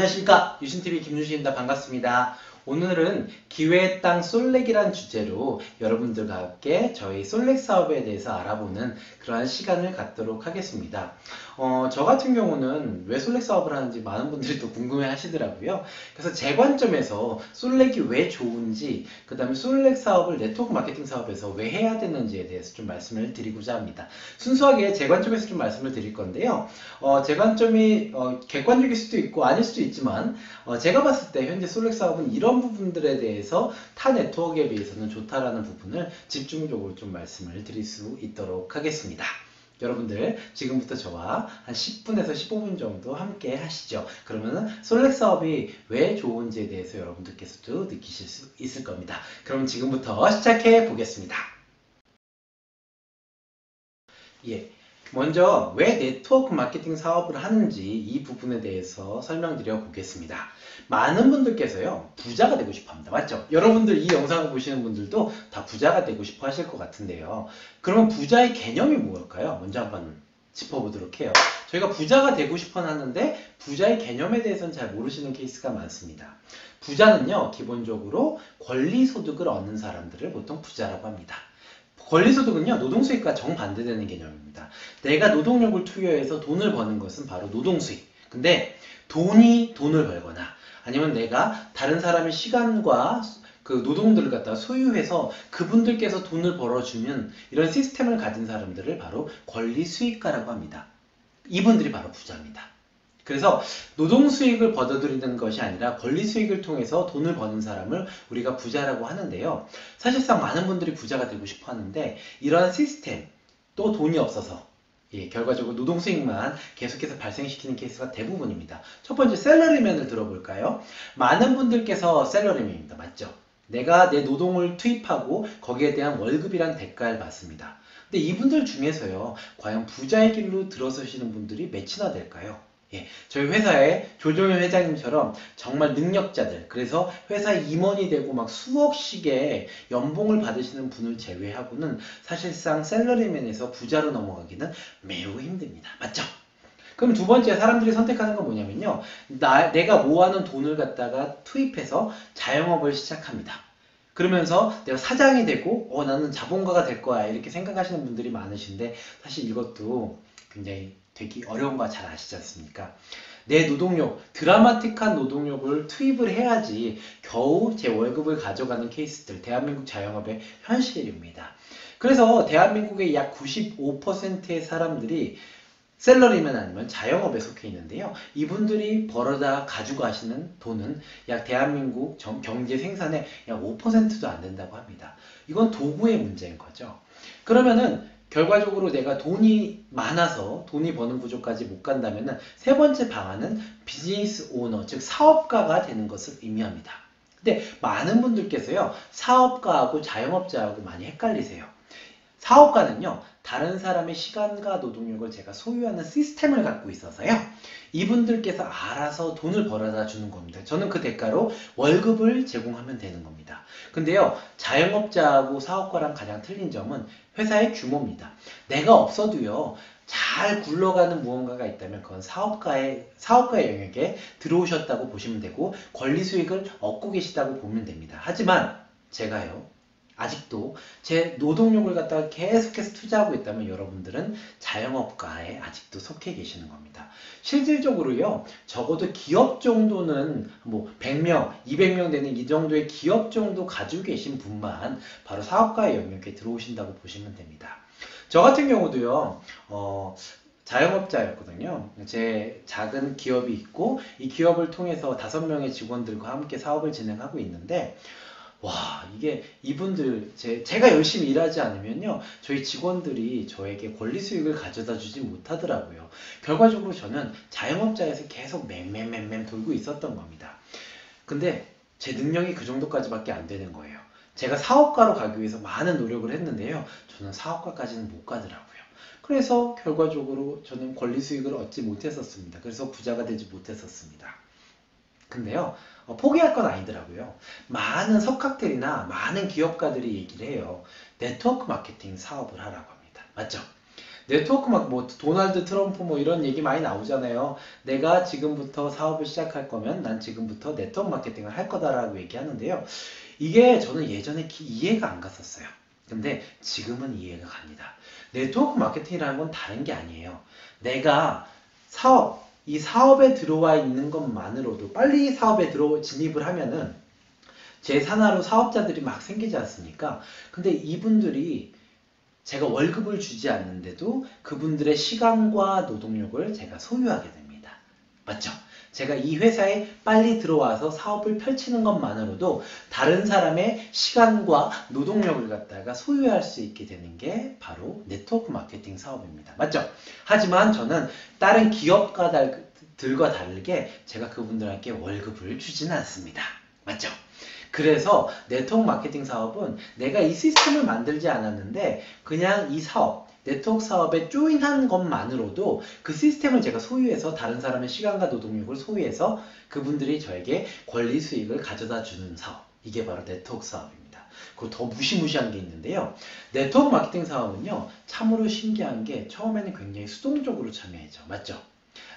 안녕하십니까, 유신TV 김유신입니다. 반갑습니다. 오늘은 기회의 땅 솔렉이란 주제로 여러분들과 함께 저희 솔렉 사업에 대해서 알아보는 그러한 시간을 갖도록 하겠습니다. 저 같은 경우는 왜 솔렉 사업을 하는지 많은 분들이 또 궁금해 하시더라고요. 그래서 제 관점에서 솔렉이 왜 좋은지, 그 다음에 솔렉 사업을 네트워크 마케팅 사업에서 왜 해야 되는지에 대해서 좀 말씀을 드리고자 합니다. 순수하게 제 관점에서 좀 말씀을 드릴 건데요. 제 관점이 객관적일 수도 있고 아닐 수도 있지만 제가 봤을 때 현재 솔렉 사업은 이런 부분들에 대해서 타 네트워크에 비해서는 좋다라는 부분을 집중적으로 좀 말씀을 드릴 수 있도록 하겠습니다. 여러분들 지금부터 저와 한 10분에서 15분 정도 함께 하시죠. 그러면은 솔렉 사업이 왜 좋은지에 대해서 여러분들께서도 느끼실 수 있을 겁니다. 그럼 지금부터 시작해 보겠습니다. 먼저 왜 네트워크 마케팅 사업을 하는지 이 부분에 대해서 설명드려 보겠습니다. 많은 분들께서요, 부자가 되고 싶어 합니다. 맞죠? 여러분들 이 영상을 보시는 분들도 다 부자가 되고 싶어 하실 것 같은데요. 그러면 부자의 개념이 뭘까요? 먼저 한번 짚어보도록 해요. 저희가 부자가 되고 싶어 하는데 부자의 개념에 대해서는 잘 모르시는 케이스가 많습니다. 부자는요, 기본적으로 권리소득을 얻는 사람들을 보통 부자라고 합니다. 권리소득은요, 노동수익과 정반대되는 개념입니다. 내가 노동력을 투여해서 돈을 버는 것은 바로 노동수익. 근데 돈이 돈을 벌거나 아니면 내가 다른 사람의 시간과 그 노동들을 갖다 소유해서 그분들께서 돈을 벌어주는 이런 시스템을 가진 사람들을 바로 권리수익가라고 합니다. 이분들이 바로 부자입니다. 그래서 노동수익을 벌어들이는 것이 아니라 권리수익을 통해서 돈을 버는 사람을 우리가 부자라고 하는데요. 사실상 많은 분들이 부자가 되고 싶어 하는데 이러한 시스템, 또 돈이 없어서 결과적으로 노동수익만 계속해서 발생시키는 케이스가 대부분입니다. 첫 번째 셀러리맨을 들어볼까요? 많은 분들께서 셀러리맨입니다. 맞죠? 내가 내 노동을 투입하고 거기에 대한 월급이란 대가를 받습니다. 근데 이분들 중에서요, 과연 부자의 길로 들어서시는 분들이 몇이나 될까요? 저희 회사의 조정현 회장님처럼 정말 능력자들, 그래서 회사 임원이 되고 막 수억씩의 연봉을 받으시는 분을 제외하고는 사실상 셀러리맨에서 부자로 넘어가기는 매우 힘듭니다. 맞죠? 그럼 두 번째 사람들이 선택하는 건 뭐냐면요, 내가 모아놓은 돈을 갖다가 투입해서 자영업을 시작합니다. 그러면서 내가 사장이 되고 나는 자본가가 될 거야 이렇게 생각하시는 분들이 많으신데, 사실 이것도 굉장히 되기 어려운 거 잘 아시지 않습니까? 내 노동력, 드라마틱한 노동력을 투입을 해야지 겨우 제 월급을 가져가는 케이스들, 대한민국 자영업의 현실입니다. 그래서 대한민국의 약 95%의 사람들이 셀러리맨 아니면 자영업에 속해 있는데요. 이분들이 벌어다 가지고 가시는 돈은 약 대한민국 경제 생산의 약 5%도 안 된다고 합니다. 이건 도구의 문제인 거죠. 그러면은 결과적으로 내가 돈이 많아서 돈이 버는 구조까지 못 간다면은 세 번째 방안은 비즈니스 오너, 즉 사업가가 되는 것을 의미합니다. 근데 많은 분들께서요, 사업가하고 자영업자하고 많이 헷갈리세요. 사업가는요, 다른 사람의 시간과 노동력을 제가 소유하는 시스템을 갖고 있어서요, 이분들께서 알아서 돈을 벌어다 주는 겁니다. 저는 그 대가로 월급을 제공하면 되는 겁니다. 근데요, 자영업자하고 사업가랑 가장 틀린 점은 회사의 규모입니다. 내가 없어도요, 잘 굴러가는 무언가가 있다면 그건 사업가의 영역에 들어오셨다고 보시면 되고 권리수익을 얻고 계시다고 보면 됩니다. 하지만 제가요, 아직도 제 노동력을 갖다가 계속해서 투자하고 있다면 여러분들은 자영업가에 아직도 속해 계시는 겁니다. 실질적으로요, 적어도 기업 정도는 뭐 100명, 200명 되는 이 정도의 기업 정도 가지고 계신 분만 바로 사업가의 영역에 들어오신다고 보시면 됩니다. 저 같은 경우도요, 자영업자였거든요. 제 작은 기업이 있고 이 기업을 통해서 5명의 직원들과 함께 사업을 진행하고 있는데, 와, 이게 이분들 제가 열심히 일하지 않으면요, 저희 직원들이 저에게 권리 수익을 가져다 주지 못하더라고요. 결과적으로 저는 자영업자에서 계속 맴 돌고 있었던 겁니다. 근데 제 능력이 그 정도까지밖에 안 되는 거예요. 제가 사업가로 가기 위해서 많은 노력을 했는데요, 저는 사업가까지는 못 가더라고요. 그래서 결과적으로 저는 권리 수익을 얻지 못했었습니다. 그래서 부자가 되지 못했었습니다. 근데요, 포기할 건 아니더라고요. 많은 석학들이나 많은 기업가들이 얘기를 해요. 네트워크 마케팅 사업을 하라고 합니다. 맞죠? 네트워크 막 뭐 도널드 트럼프 뭐 이런 얘기 많이 나오잖아요. 내가 지금부터 사업을 시작할 거면 난 지금부터 네트워크 마케팅을 할 거다라고 얘기하는데요. 이게 저는 예전에 이해가 안 갔었어요. 근데 지금은 이해가 갑니다. 네트워크 마케팅이라는 건 다른 게 아니에요. 내가 이 사업에 들어와 있는 것만으로도 빨리 사업에 진입을 하면은 제3화로 사업자들이 막 생기지 않습니까? 근데 이분들이 제가 월급을 주지 않는데도 그분들의 시간과 노동력을 제가 소유하게 됩니다. 맞죠? 제가 이 회사에 빨리 들어와서 사업을 펼치는 것만으로도 다른 사람의 시간과 노동력을 갖다가 소유할 수 있게 되는 게 바로 네트워크 마케팅 사업입니다. 맞죠? 하지만 저는 다른 기업가들과 다르게 제가 그분들에게 월급을 주지는 않습니다. 맞죠? 그래서 네트워크 마케팅 사업은 내가 이 시스템을 만들지 않았는데 그냥 이 사업, 네트워크 사업에 조인한 것만으로도 그 시스템을 제가 소유해서 다른 사람의 시간과 노동력을 소유해서 그분들이 저에게 권리 수익을 가져다 주는 사업. 이게 바로 네트워크 사업입니다. 그리고 더 무시무시한 게 있는데요. 네트워크 마케팅 사업은요. 참으로 신기한 게 처음에는 굉장히 수동적으로 참여했죠. 맞죠?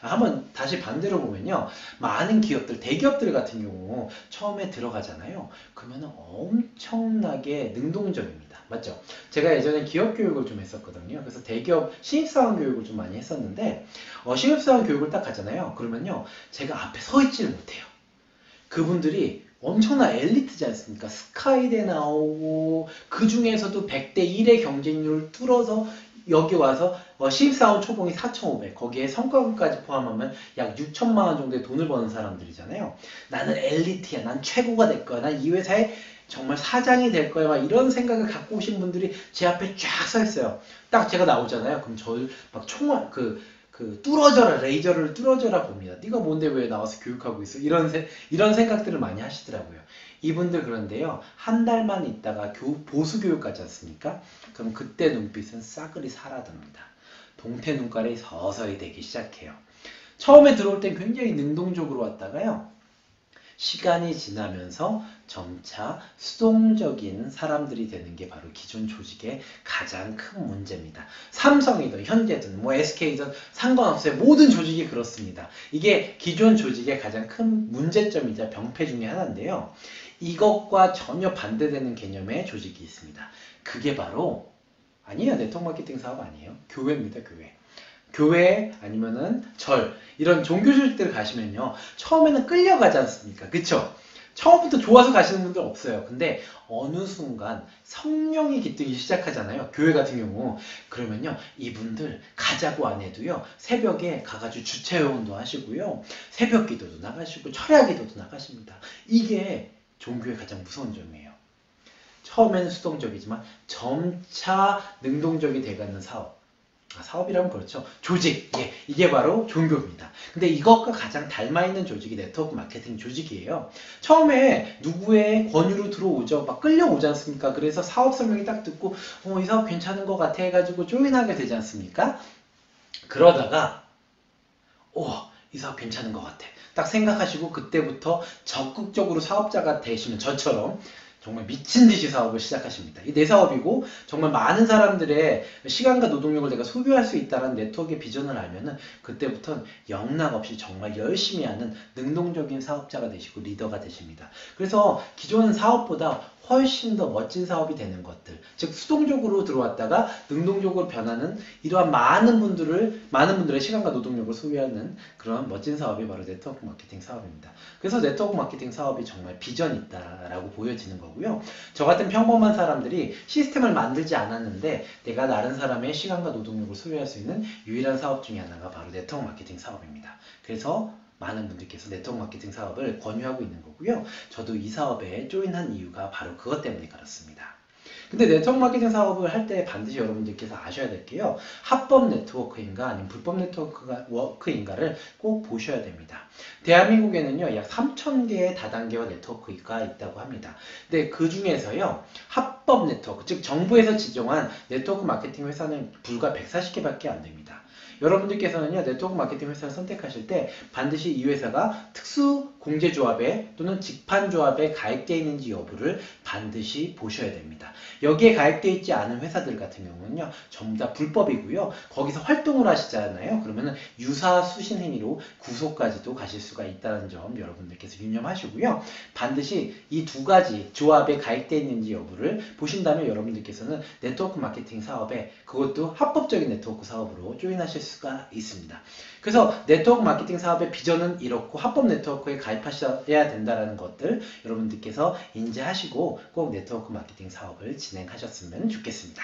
한번 다시 반대로 보면요. 많은 기업들, 대기업들 같은 경우 처음에 들어가잖아요. 그러면 엄청나게 능동적입니다. 맞죠? 제가 예전에 기업 교육을 좀 했었거든요. 그래서 대기업 신입사원 교육을 좀 많이 했었는데 신입사원 교육을 딱 가잖아요. 그러면요. 제가 앞에 서 있지를 못해요. 그분들이 엄청난 엘리트지 않습니까? 스카이대 나오고 그 중에서도 100대 1의 경쟁률을 뚫어서 여기 와서 신입사원 초봉이 4,500 거기에 성과급까지 포함하면 약 6천만 원 정도의 돈을 버는 사람들이잖아요. 나는 엘리트야. 난 최고가 될 거야. 난 이 회사의 정말 사장이 될 거야. 막 이런 생각을 갖고 오신 분들이 제 앞에 쫙 서 있어요. 딱 제가 나오잖아요. 그럼 저를 막 총알 뚫어져라, 레이저를 뚫어져라 봅니다. 네가 뭔데 왜 나와서 교육하고 있어? 이런 생각들을 많이 하시더라고요. 이분들 그런데요. 한 달만 있다가 보수 교육 가지 않습니까? 그럼 그때 눈빛은 싸그리 사라집니다. 동태 눈깔이 서서히 되기 시작해요. 처음에 들어올 땐 굉장히 능동적으로 왔다가요. 시간이 지나면서 점차 수동적인 사람들이 되는 게 바로 기존 조직의 가장 큰 문제입니다. 삼성이든 현대든 뭐 SK든 상관없어요. 모든 조직이 그렇습니다. 이게 기존 조직의 가장 큰 문제점이자 병폐 중에 하나인데요. 이것과 전혀 반대되는 개념의 조직이 있습니다. 그게 바로 아니에요. 네트워크 마케팅 사업 아니에요. 교회입니다. 교회 아니면은 절 이런 종교 조직들 가시면요. 처음에는 끌려가지 않습니까? 그쵸? 처음부터 좋아서 가시는 분들 없어요. 근데 어느 순간 성령이 깃들기 시작하잖아요. 교회 같은 경우. 그러면요. 이분들 가자고 안 해도요. 새벽에 가가지고 주차요원도 하시고요. 새벽 기도도 나가시고 철야 기도도 나가십니다. 이게 종교의 가장 무서운 점이에요. 처음에는 수동적이지만 점차 능동적이 돼가는 사업. 사업이라면 그렇죠. 조직. 예, 이게 바로 종교입니다. 근데 이것과 가장 닮아있는 조직이 네트워크 마케팅 조직이에요. 처음에 누구의 권유로 들어오죠. 막 끌려오지 않습니까? 그래서 사업 설명이 딱 듣고 이 사업 괜찮은 것 같아 해가지고 조인하게 되지 않습니까? 그러다가 이 사업 괜찮은 것 같아. 딱 생각하시고 그때부터 적극적으로 사업자가 되시면 저처럼 정말 미친 듯이 사업을 시작하십니다. 이 내 사업이고 정말 많은 사람들의 시간과 노동력을 내가 소비할 수 있다는 네트워크의 비전을 알면은 그때부터는 영락없이 정말 열심히 하는 능동적인 사업자가 되시고 리더가 되십니다. 그래서 기존 사업보다 훨씬 더 멋진 사업이 되는 것들, 즉 수동적으로 들어왔다가 능동적으로 변하는 이러한 많은 분들의 시간과 노동력을 소비하는 그런 멋진 사업이 바로 네트워크 마케팅 사업입니다. 그래서 네트워크 마케팅 사업이 정말 비전이 있다라고 보여지는 거고요. 저 같은 평범한 사람들이 시스템을 만들지 않았는데 내가 다른 사람의 시간과 노동력을 소비할 수 있는 유일한 사업 중에 하나가 바로 네트워크 마케팅 사업입니다. 그래서 많은 분들께서 네트워크 마케팅 사업을 권유하고 있는 거고요. 저도 이 사업에 조인한 이유가 바로 그것 때문에 그렇습니다. 근데 네트워크 마케팅 사업을 할 때 반드시 여러분들께서 아셔야 될 게요. 합법 네트워크인가 아니면 불법 네트워크인가를 꼭 보셔야 됩니다. 대한민국에는요. 약 3,000개의 다단계와 네트워크가 있다고 합니다. 근데 그 중에서요. 합법 네트워크, 즉 정부에서 지정한 네트워크 마케팅 회사는 불과 140개밖에 안 됩니다. 여러분들께서는요. 네트워크 마케팅 회사를 선택하실 때 반드시 이 회사가 특수 공제조합에 또는 직판조합에 가입되어 있는지 여부를 반드시 보셔야 됩니다. 여기에 가입되어 있지 않은 회사들 같은 경우는요, 전부 다 불법이고요. 거기서 활동을 하시잖아요. 그러면 유사수신 행위로 구속까지도 가실 수가 있다는 점 여러분들께서 유념하시고요. 반드시 이 두 가지 조합에 가입되어 있는지 여부를 보신다면 여러분들께서는 네트워크 마케팅 사업에, 그것도 합법적인 네트워크 사업으로 조인하실 수가 있습니다. 그래서 네트워크 마케팅 사업의 비전은 이렇고 합법 네트워크에 가입하셔야 된다는 것들 여러분들께서 인지하시고 꼭 네트워크 마케팅 사업을 진행하셨으면 좋겠습니다.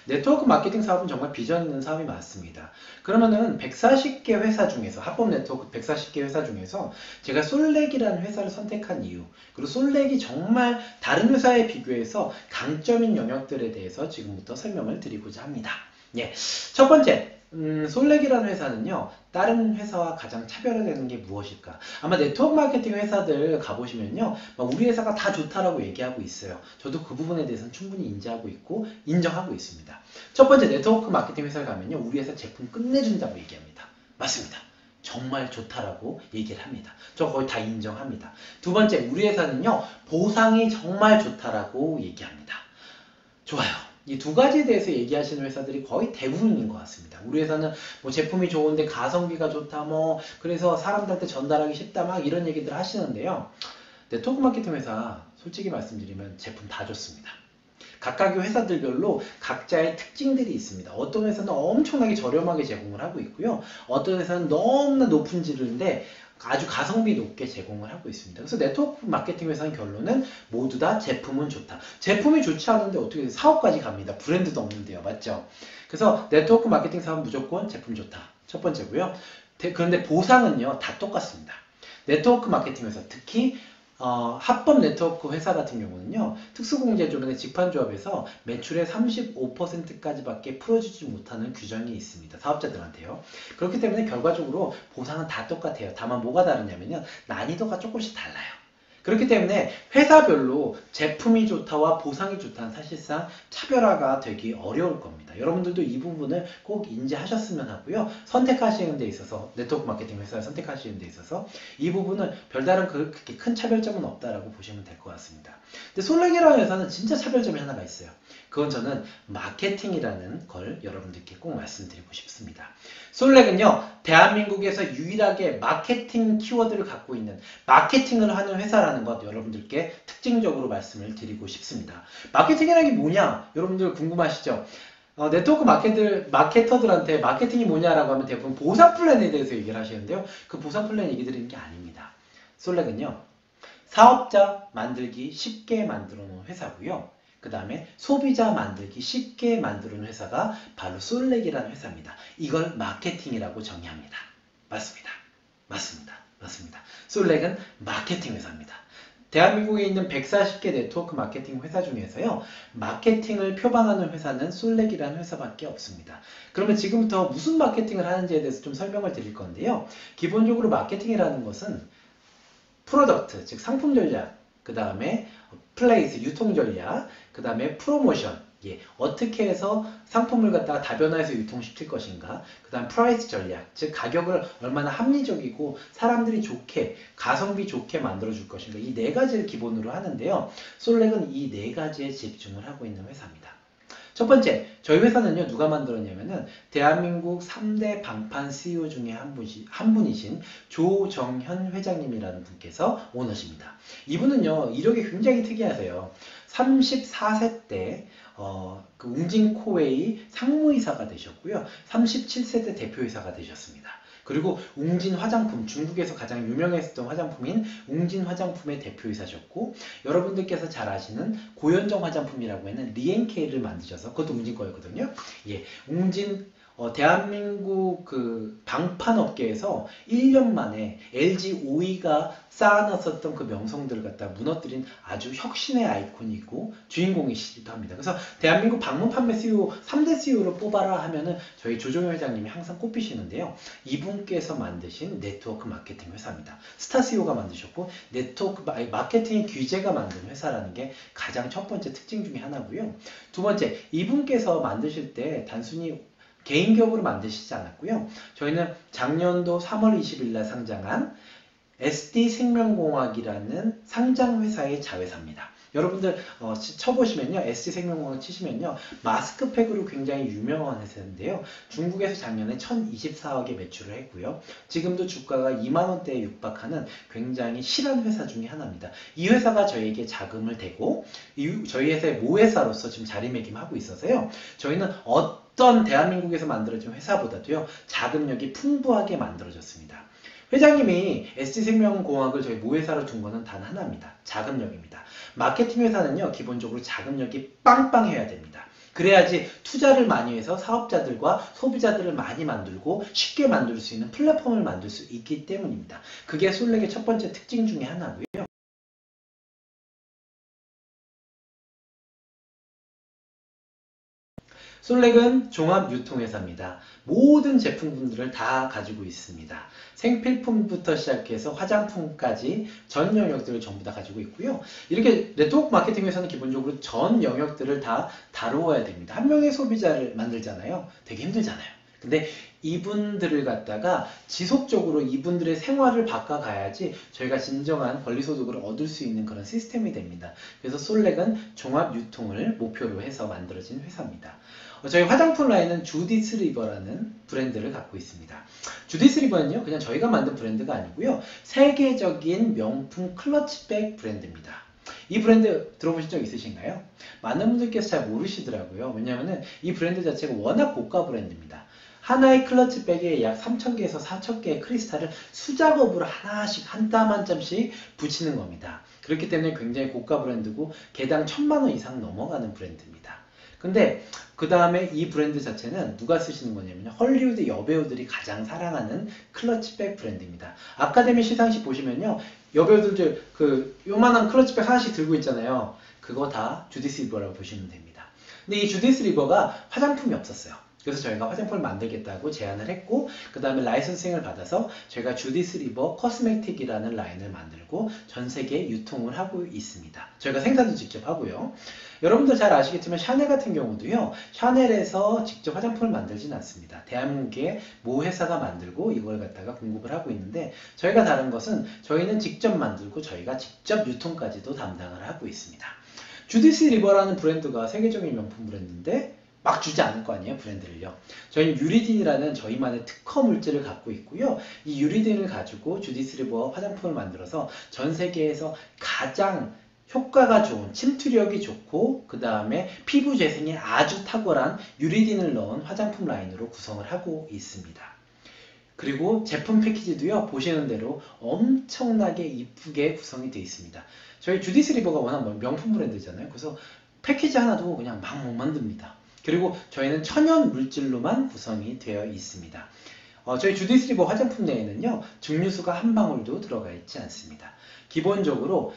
네트워크 마케팅 사업은 정말 비전 있는 사업이 맞습니다. 그러면은 140개 회사 중에서, 합법 네트워크 140개 회사 중에서 제가 솔렉이라는 회사를 선택한 이유, 그리고 솔렉이 정말 다른 회사에 비교해서 강점인 영역들에 대해서 지금부터 설명을 드리고자 합니다. 예, 첫 번째, 솔렉이라는 회사는요, 다른 회사와 가장 차별화되는 게 무엇일까? 아마 네트워크 마케팅 회사들 가보시면요, 우리 회사가 다 좋다라고 얘기하고 있어요. 저도 그 부분에 대해서는 충분히 인지하고 있고 인정하고 있습니다. 첫 번째, 네트워크 마케팅 회사를 가면요, 우리 회사 제품 끝내준다고 얘기합니다. 맞습니다. 정말 좋다라고 얘기를 합니다. 저 거의 다 인정합니다. 두 번째, 우리 회사는요, 보상이 정말 좋다라고 얘기합니다. 좋아요. 이 두 가지에 대해서 얘기하시는 회사들이 거의 대부분인 것 같습니다. 우리 회사는 뭐 제품이 좋은데 가성비가 좋다, 뭐 그래서 사람들한테 전달하기 쉽다, 막 이런 얘기들 하시는데요. 네트워크 마케팅 회사 솔직히 말씀드리면 제품 다 좋습니다. 각각의 회사들별로 각자의 특징들이 있습니다. 어떤 회사는 엄청나게 저렴하게 제공을 하고 있고요. 어떤 회사는 너무나 높은 질인데 아주 가성비 높게 제공을 하고 있습니다. 그래서 네트워크 마케팅 회사의 결론은 모두 다 제품은 좋다. 제품이 좋지 않은데 어떻게 사업까지 갑니다. 브랜드도 없는데요. 맞죠? 그래서 네트워크 마케팅 사업은 무조건 제품 좋다. 첫 번째고요. 그런데 보상은요, 다 똑같습니다. 네트워크 마케팅 회사, 특히 합법 네트워크 회사 같은 경우는요, 특수공제조합의 직판조합에서 매출의 35%까지밖에 풀어주지 못하는 규정이 있습니다. 사업자들한테요. 그렇기 때문에 결과적으로 보상은 다 똑같아요. 다만 뭐가 다르냐면요, 난이도가 조금씩 달라요. 그렇기 때문에 회사별로 제품이 좋다와 보상이 좋다는 사실상 차별화가 되기 어려울 겁니다. 여러분들도 이 부분을 꼭 인지하셨으면 하고요. 선택하시는 데 있어서, 네트워크 마케팅 회사를 선택하시는 데 있어서 이 부분은 별다른 그렇게 큰 차별점은 없다라고 보시면 될 것 같습니다. 근데 솔렉이라는 회사는 진짜 차별점이 하나가 있어요. 그건 저는 마케팅이라는 걸 여러분들께 꼭 말씀드리고 싶습니다. 솔렉은요, 대한민국에서 유일하게 마케팅 키워드를 갖고 있는, 마케팅을 하는 회사라는 것 여러분들께 특징적으로 말씀을 드리고 싶습니다. 마케팅이라는 게 뭐냐? 여러분들 궁금하시죠? 네트워크 마케터들한테 마케팅이 뭐냐라고 하면 대부분 보상 플랜에 대해서 얘기를 하시는데요. 그 보상 플랜 얘기 드리는 게 아닙니다. 솔렉은요, 사업자 만들기 쉽게 만들어 놓은 회사고요. 그 다음에 소비자 만들기 쉽게 만들어 놓은 회사가 바로 솔렉이라는 회사입니다. 이걸 마케팅이라고 정의합니다. 맞습니다. 맞습니다. 맞습니다. 솔렉은 마케팅 회사입니다. 대한민국에 있는 140개 네트워크 마케팅 회사 중에서요, 마케팅을 표방하는 회사는 솔렉이라는 회사밖에 없습니다. 그러면 지금부터 무슨 마케팅을 하는지에 대해서 좀 설명을 드릴 건데요. 기본적으로 마케팅이라는 것은 프로덕트, 즉 상품 전략, 그 다음에 플레이스, 유통 전략, 그 다음에 프로모션, 어떻게 해서 상품을 갖다가 다변화해서 유통시킬 것인가, 그 다음 프라이스 전략, 즉 가격을 얼마나 합리적이고 사람들이 좋게, 가성비 좋게 만들어줄 것인가, 이 네 가지를 기본으로 하는데요. 솔렉은 이 네 가지에 집중을 하고 있는 회사입니다. 첫 번째, 저희 회사는요, 누가 만들었냐면은 대한민국 3대 방판 CEO 중에 한 분이신 조정현 회장님이라는 분께서 오너십니다. 이분은요, 이력이 굉장히 특이하세요. 34세 때 그 웅진코웨이 상무이사가 되셨고요. 37세 때 대표이사가 되셨습니다. 그리고 웅진 화장품, 중국에서 가장 유명했었던 화장품인 웅진 화장품의 대표이사셨고, 여러분들께서 잘 아시는 고현정 화장품이라고 하는 리엔케이를 만드셔서, 그것도 웅진 거였거든요. 웅진 대한민국 그 방판업계에서 1년 만에 LG 오이가 쌓아놨었던 그 명성들을 갖다 무너뜨린 아주 혁신의 아이콘이고 주인공이시기도 합니다. 그래서 대한민국 방문 판매 CEO 3대 CEO를 뽑아라 하면은 저희 조정현 회장님이 항상 꼽히시는데요. 이분께서 만드신 네트워크 마케팅 회사입니다. 스타 CEO가 만드셨고 네트워크 마케팅 규제가 만든 회사라는 게 가장 첫 번째 특징 중에 하나고요. 두 번째, 이분께서 만드실 때 단순히 개인 기업으로 만드시지 않았고요. 저희는 작년도 3월 20일 날 상장한 SD생명공학이라는 상장회사의 자회사입니다. 여러분들 쳐보시면요, SD생명공학 치시면요, 마스크팩으로 굉장히 유명한 회사인데요. 중국에서 작년에 1024억의 매출을 했고요. 지금도 주가가 2만원대에 육박하는 굉장히 실한 회사 중에 하나입니다. 이 회사가 저희에게 자금을 대고 저희 회사의 모회사로서 지금 자리매김하고 있어서요. 저희는 어떤 대한민국에서 만들어진 회사보다도요, 자금력이 풍부하게 만들어졌습니다. 회장님이 SD생명공학을 저희 모회사로 둔 거는 단 하나입니다. 자금력입니다. 마케팅 회사는요, 기본적으로 자금력이 빵빵해야 됩니다. 그래야지 투자를 많이 해서 사업자들과 소비자들을 많이 만들고 쉽게 만들 수 있는 플랫폼을 만들 수 있기 때문입니다. 그게 솔렉의 첫 번째 특징 중에 하나고요. 솔렉은 종합유통회사입니다. 모든 제품군들을 다 가지고 있습니다. 생필품부터 시작해서 화장품까지 전 영역들을 전부 다 가지고 있고요. 이렇게 네트워크 마케팅 회사는 기본적으로 전 영역들을 다 다루어야 됩니다. 한 명의 소비자를 만들잖아요. 되게 힘들잖아요. 근데 이분들을 갖다가 지속적으로 이분들의 생활을 바꿔가야지 저희가 진정한 권리소득을 얻을 수 있는 그런 시스템이 됩니다. 그래서 솔렉은 종합유통을 목표로 해서 만들어진 회사입니다. 저희 화장품 라인은 주디스 리버라는 브랜드를 갖고 있습니다. 주디스 리버는요, 그냥 저희가 만든 브랜드가 아니고요, 세계적인 명품 클러치백 브랜드입니다. 이 브랜드 들어보신 적 있으신가요? 많은 분들께서 잘 모르시더라고요. 왜냐하면 이 브랜드 자체가 워낙 고가 브랜드입니다. 하나의 클러치백에 약 3,000개에서 4,000개의 크리스탈을 수작업으로 하나씩 한 땀 한 땀씩 붙이는 겁니다. 그렇기 때문에 굉장히 고가 브랜드고 개당 1,000만원 이상 넘어가는 브랜드입니다. 근데 그 다음에 이 브랜드 자체는 누가 쓰시는 거냐면 헐리우드 여배우들이 가장 사랑하는 클러치백 브랜드입니다. 아카데미 시상식 보시면요, 여배우들 요만한 클러치백 하나씩 들고 있잖아요. 그거 다 주디스 리버라고 보시면 됩니다. 근데 이 주디스 리버가 화장품이 없었어요. 그래서 저희가 화장품을 만들겠다고 제안을 했고, 그 다음에 라이선싱을 받아서 저희가 주디스 리버 코스메틱이라는 라인을 만들고 전 세계에 유통을 하고 있습니다. 저희가 생산도 직접 하고요. 여러분들 잘 아시겠지만 샤넬 같은 경우도요, 샤넬에서 직접 화장품을 만들지는 않습니다. 대한민국의 모 회사가 만들고 이걸 갖다가 공급을 하고 있는데, 저희가 다른 것은 저희는 직접 만들고 저희가 직접 유통까지도 담당을 하고 있습니다. 주디스 리버라는 브랜드가 세계적인 명품 브랜드인데 막 주지 않을 거 아니에요, 브랜드를요. 저희는 유리딘이라는 저희만의 특허 물질을 갖고 있고요. 이 유리딘을 가지고 주디스 리버 화장품을 만들어서 전 세계에서 가장 효과가 좋은, 침투력이 좋고 그 다음에 피부 재생에 아주 탁월한 유리딘을 넣은 화장품 라인으로 구성을 하고 있습니다. 그리고 제품 패키지도요, 보시는 대로 엄청나게 이쁘게 구성이 되어 있습니다. 저희 주디스 리버가 워낙 명품 브랜드잖아요. 그래서 패키지 하나도 그냥 막 못 만듭니다. 그리고 저희는 천연 물질로만 구성이 되어 있습니다. 저희 주디스 리버 화장품 내에는요, 증류수가 한 방울도 들어가 있지 않습니다. 기본적으로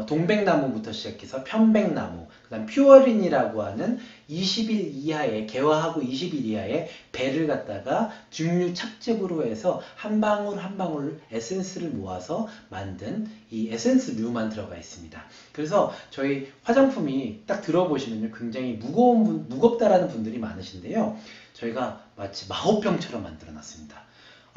동백나무부터 시작해서 편백나무, 그 다음 퓨어린이라고 하는 20일 이하의, 개화하고 20일 이하의 배를 갖다가 증류 착즙으로 해서 한 방울 한 방울 에센스를 모아서 만든 이 에센스류만 들어가 있습니다. 그래서 저희 화장품이 딱 들어보시면 굉장히 무겁다라는 분들이 많으신데요, 저희가 마치 마호병처럼 만들어 놨습니다.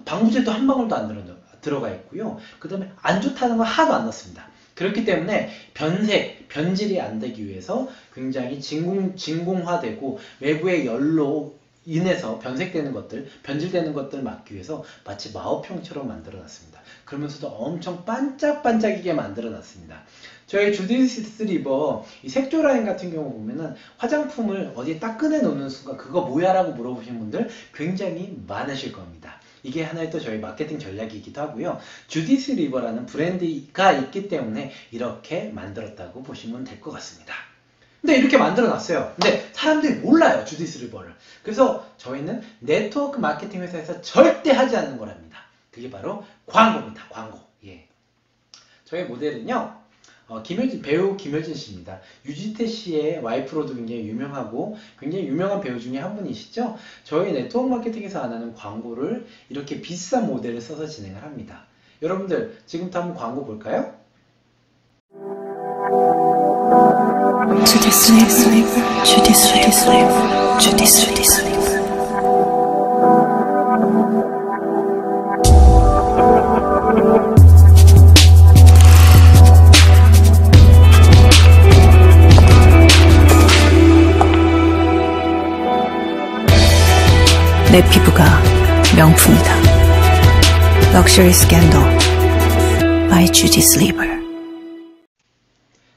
방부제도 한 방울도 안 들어가 있고요. 그 다음에 안 좋다는 건 하나도 안 넣습니다. 그렇기 때문에 변질이 안 되기 위해서 굉장히 진공화되고 외부의 열로 인해서 변색되는 것들, 변질되는 것들을 막기 위해서 마치 마호평처럼 만들어 놨습니다. 그러면서도 엄청 반짝반짝이게 만들어 놨습니다. 저희 주디스 리버 이 색조 라인 같은 경우 보면은 화장품을 어디에 딱 꺼내 놓는 순간 그거 뭐야? 라고 물어보시는 분들 굉장히 많으실 겁니다. 이게 하나의 또 저희 마케팅 전략이기도 하고요. 주디스 리버라는 브랜드가 있기 때문에 이렇게 만들었다고 보시면 될 것 같습니다. 근데 이렇게 만들어 놨어요. 근데 사람들이 몰라요, 주디스 리버를. 그래서 저희는 네트워크 마케팅 회사에서 절대 하지 않는 거랍니다. 그게 바로 광고입니다. 광고. 예. 저희 모델은요, 배우 김효진 씨입니다. 유지태 씨의 와이프로도 굉장히 유명하고 굉장히 유명한 배우 중에 한 분이시죠. 저희 네트워크 마케팅에서 안 하는 광고를 이렇게 비싼 모델을 써서 진행을 합니다. 여러분들 지금부터 한번 광고 볼까요? 주디스 리버, 주디스 리버, 주디스 리버. 내 피부가 명품이다. 럭셔리 스캔들 by Judy Sleeper.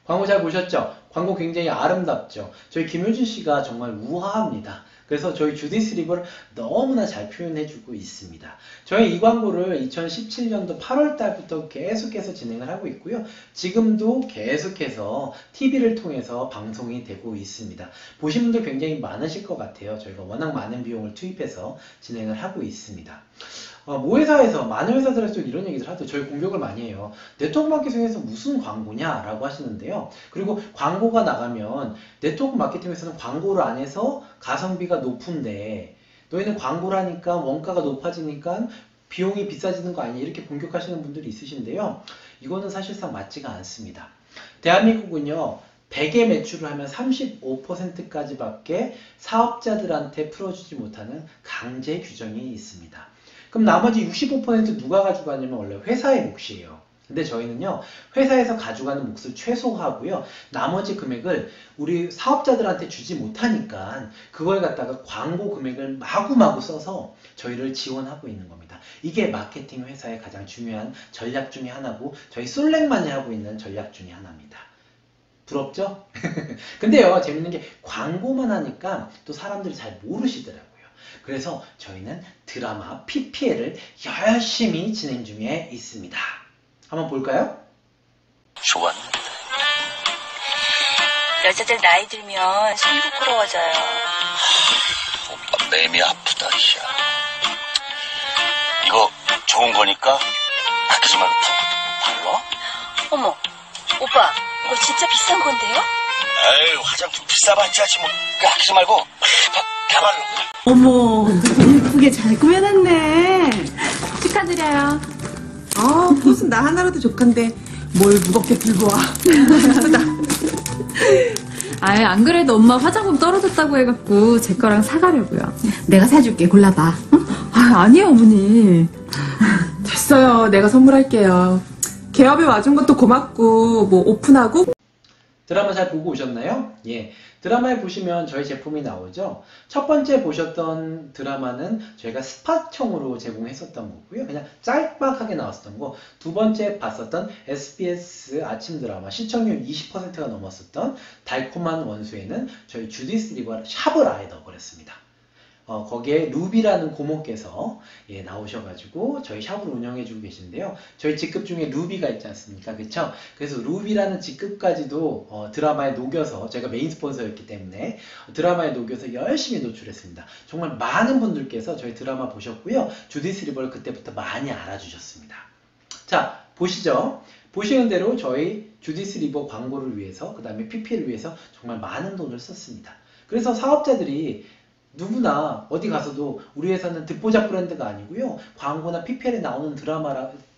광고 잘 보셨죠? 광고 굉장히 아름답죠? 저희 김효진 씨가 정말 우아합니다. 그래서 저희 주디 슬리퍼를 너무나 잘 표현해주고 있습니다. 저희 이 광고를 2017년도 8월 달부터 계속해서 진행을 하고 있고요. 지금도 계속해서 TV를 통해서 방송이 되고 있습니다. 보신 분들 굉장히 많으실 것 같아요. 저희가 워낙 많은 비용을 투입해서 진행을 하고 있습니다. 모회사에서 많은 회사들에서 이런 얘기들 하죠. 저희 공격을 많이 해요. 네트워크 마케팅에서 무슨 광고냐 라고 하시는데요. 그리고 광고가 나가면 네트워크 마케팅에서는 광고를 안 해서 가성비가 높은데 너희는 광고를 하니까 원가가 높아지니까 비용이 비싸지는 거 아니냐 이렇게 공격하시는 분들이 있으신데요. 이거는 사실상 맞지가 않습니다. 대한민국은요. 100의 매출을 하면 35%까지밖에 사업자들한테 풀어주지 못하는 강제 규정이 있습니다. 그럼 나머지 65% 누가 가져가냐면 원래 회사의 몫이에요. 근데 저희는요, 회사에서 가져가는 몫을 최소화하고요, 나머지 금액을 우리 사업자들한테 주지 못하니까 그걸 갖다가 광고 금액을 마구마구 써서 저희를 지원하고 있는 겁니다. 이게 마케팅 회사의 가장 중요한 전략 중에 하나고, 저희 솔랭만이 하고 있는 전략 중에 하나입니다. 부럽죠? 근데요, 재밌는 게 광고만 하니까 또 사람들이 잘 모르시더라고요. 그래서 저희는 드라마 PPL을 열심히 진행 중에 있습니다. 한번 볼까요? 좋았는데. 여자들 나이 들면 손이 부끄러워져요. 오빠 맴이 아프다, 야. 이거 좋은 거니까 아끼지 말고 발라? 어머, 오빠 이거 진짜 비싼 건데요? 에이, 화장품 비싸봤자 뭐 아끼지 말고 가발로. 어머, 예쁘게 잘 꾸며놨네. 축하드려요. 꽃은 나 하나라도 족한데 뭘 무겁게 들고 와. 예쁘다. 아예 안 그래도 엄마 화장품 떨어졌다고 해갖고 제 거랑 사가려고요. 내가 사줄게. 골라봐. 아니에요 어머니. 됐어요. 내가 선물할게요. 개업에 와준 것도 고맙고 뭐 오픈하고. 드라마 잘 보고 오셨나요? 예. 드라마에 보시면 저희 제품이 나오죠. 첫 번째 보셨던 드라마는 저희가 스팟청으로 제공했었던 거고요. 그냥 짤막하게 나왔었던 거. 두 번째 봤었던 SBS 아침 드라마 시청률 20%가 넘었었던 달콤한 원수에는 저희 주디 슬리퍼 샵을 아예 넣어버렸습니다. 거기에 루비라는 고모께서 나오셔가지고 저희 샵을 운영해주고 계신데요. 저희 직급 중에 루비가 있지 않습니까? 그쵸? 그래서 루비라는 직급까지도 드라마에 녹여서, 저희가 메인 스폰서였기 때문에 드라마에 녹여서 열심히 노출했습니다. 정말 많은 분들께서 저희 드라마 보셨고요. 주디 슬리퍼를 그때부터 많이 알아주셨습니다. 자, 보시죠. 보시는 대로 저희 주디 슬리퍼 광고를 위해서, 그 다음에 PPL을 위해서 정말 많은 돈을 썼습니다. 그래서 사업자들이 누구나 어디 가서도 우리 회사는 듣보잡 브랜드가 아니고요. 광고나 PPL에 나오는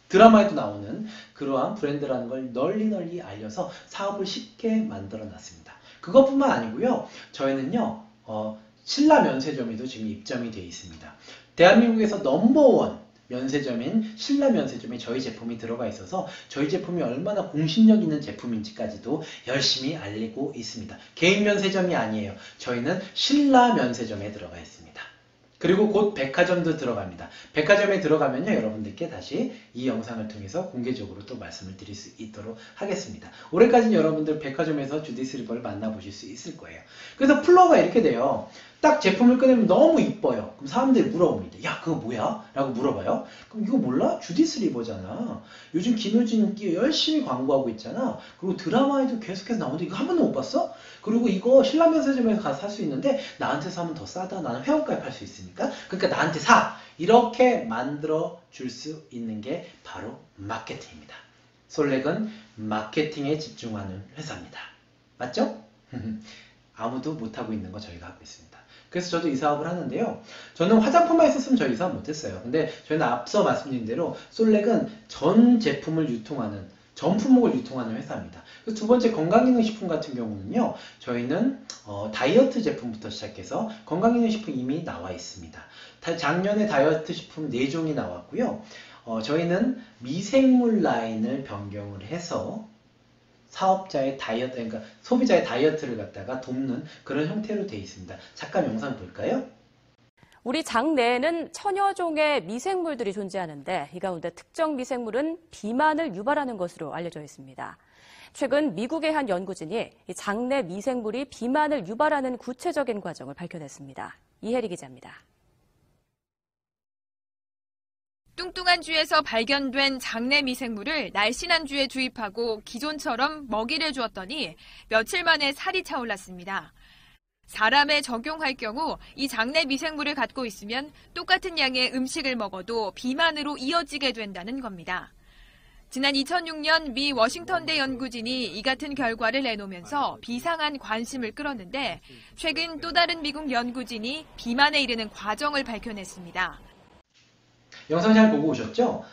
드라마에도 나오는 그러한 브랜드라는 걸 널리 알려서 사업을 쉽게 만들어 놨습니다. 그것뿐만 아니고요. 저희는요. 신라 면세점에도 지금 입점이 되어 있습니다. 대한민국에서 넘버원 면세점인 신라 면세점에 저희 제품이 들어가 있어서 저희 제품이 얼마나 공신력 있는 제품인지까지도 열심히 알리고 있습니다. 개인 면세점이 아니에요. 저희는 신라 면세점에 들어가 있습니다. 그리고 곧 백화점도 들어갑니다. 백화점에 들어가면요, 여러분들께 다시 이 영상을 통해서 공개적으로 또 말씀을 드릴 수 있도록 하겠습니다. 올해까지는 여러분들 백화점에서 주디 슬리퍼를 만나보실 수 있을 거예요. 그래서 플로어가 이렇게 돼요. 딱 제품을 꺼내면 너무 이뻐요. 그럼 사람들이 물어봅니다. 야, 그거 뭐야? 라고 물어봐요. 그럼 이거 몰라? 주디 슬리퍼잖아. 요즘 김효진 열심히 광고하고 있잖아. 그리고 드라마에도 계속해서 나오는데 이거 한 번도 못 봤어? 그리고 이거 신라면세점에서 가서 살 수 있는데 나한테 사면 더 싸다. 나는 회원가입할 수 있으니까. 그러니까 나한테 사. 이렇게 만들어 줄 수 있는 게 바로 마케팅입니다. 솔렉은 마케팅에 집중하는 회사입니다. 맞죠? 아무도 못하고 있는 거 저희가 하고 있습니다. 그래서 저도 이 사업을 하는데요. 저는 화장품만 있었으면 저희 이 사업 못했어요. 근데 저희는 앞서 말씀드린 대로 솔렉은 전 제품을 유통하는, 전 품목을 유통하는 회사입니다. 두 번째 건강기능식품 같은 경우는요. 저희는 다이어트 제품부터 시작해서 건강기능식품 이미 나와 있습니다. 작년에 다이어트 식품 4종이 나왔고요. 저희는 미생물 라인을 변경을 해서 사업자의 다이어트, 그러니까 소비자의 다이어트를 갖다가 돕는 그런 형태로 되어 있습니다. 잠깐 영상 볼까요? 우리 장내에는 천여 종의 미생물들이 존재하는데 이 가운데 특정 미생물은 비만을 유발하는 것으로 알려져 있습니다. 최근 미국의 한 연구진이 이 장내 미생물이 비만을 유발하는 구체적인 과정을 밝혀냈습니다. 이혜리 기자입니다. 뚱뚱한 쥐에서 발견된 장내 미생물을 날씬한 쥐에 주입하고 기존처럼 먹이를 주었더니 며칠 만에 살이 차올랐습니다. 사람에 적용할 경우 이 장내 미생물을 갖고 있으면 똑같은 양의 음식을 먹어도 비만으로 이어지게 된다는 겁니다. 지난 2006년 미 워싱턴대 연구진이 이 같은 결과를 내놓으면서 비상한 관심을 끌었는데 최근 또 다른 미국 연구진이 비만에 이르는 과정을 밝혀냈습니다. 영상 잘 보고 오셨죠?